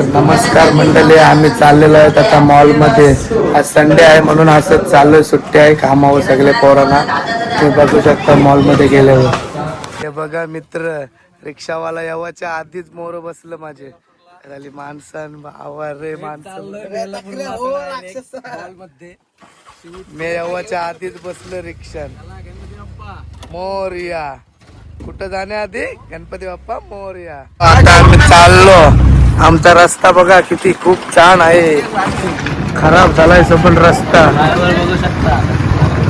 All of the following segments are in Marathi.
नमस्कार मंडळी, आम्ही चाललेलो आहेत आता मॉलमध्ये. आज संडे आहे म्हणून असंच चाललोय, सुट्टी आहे कामावर सगळे पोरांना. तुम्ही बघू शकता मॉलमध्ये गेल्यावर. हे बघा मित्र, रिक्षावाला येवाच्या आधीच मोर बसलं माझे. झाली माणसं भावा रे माणसं. मी येवाच्या आधीच बसलो रिक्षात. मोरया कुठं जाण्याआधी गणपती बाप्पा मोरया. आता आम्ही चाललो. आमचा रस्ता बघा किती खूप छान आहे. खराब झालाय पण रस्ता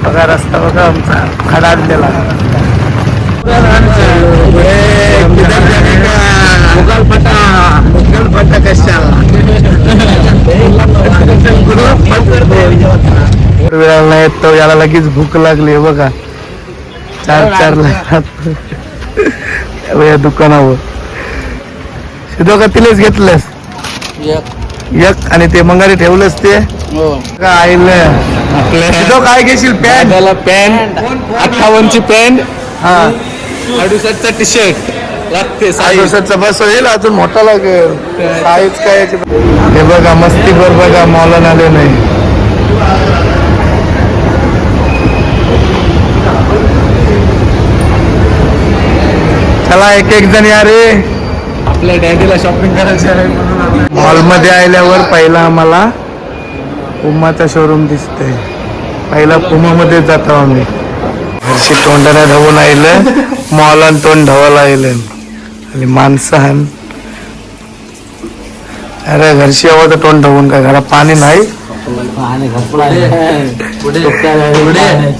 बघा. रस्ता बघा आमचा खडाडलेला. मुघल फाटा कशाला वेळा नाही तो याला लगेच भूक लागली बघा. 4 लागतात या दुकानावर. का तिलेच घेतलंस एक आणि ते मंगारी ठेवलंस ते काय काय घेशील? पॅन्ट 58 ची पॅन्ट, 68 चा टी शर्ट लागते. 68 बस होईल, अजून मोठा लागेल साईज काय. हे बघा मस्ती कर बघा, मॉलन आले नाही. चला एक जण या रे, आपल्या डॅडीला शॉपिंग करायची आहे म्हणून. मॉलमध्ये आल्यावर पहिला आम्हाला पुमाचा शोरूम दिसतोय. पहिला पुमामध्ये जातो आम्ही. घरची तोंडाला धवून आलं, मॉलन तोंड धवायला आलं आणि माणसं. अरे घरची हवं तर तोंड धवून काय, घरात पाणी नाही.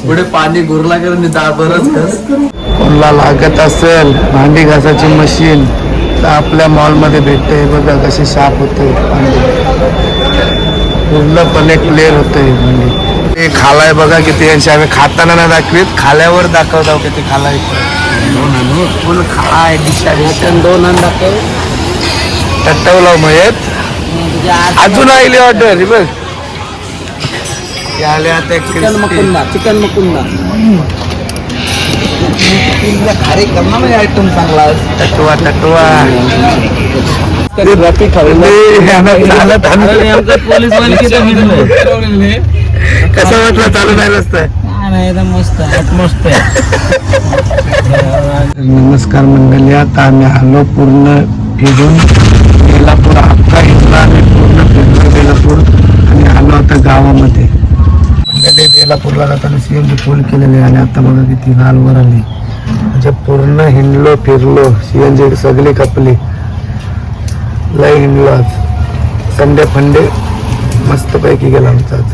पुढे पाणी गुरला करून कोणला लागत असेल भांडी घासाची मशीन तर आपल्या मॉलमध्ये भेटते. बघा कसे साफ होते भांडी, पूर्णपणे क्लिअर होते भांडी. ते खालाय बघा किती. यांची आम्ही खाताना नाही दाखवीत, खाल्यावर दाखवतो किती खालाय. खाय दोन टटवलं मयत. अजून आली ऑर्डर बघ. चिकन मकुंदा खारे करना म्हणजे आयटम चांगला. टटवा कसं वाटलं? चालू नाही रस्ता मस्त. नमस्कार मंडळी, आता आम्ही आलो पूर्ण फिरून बेलापूर. अख्खा इथला आम्ही पूर्ण फिरलो बेलापूर आणि आलो आता गावामध्ये. बेलापूरला जाताना सीएनजी फुल केलेले आणि आता बघा किती गालवर आली. म्हणजे पूर्ण हिंडलो फिरलो, सीएनजी सगळी कपली. लय हिंडलो आज. संडे फंडे मस्त पैकी गेला आमचा आज.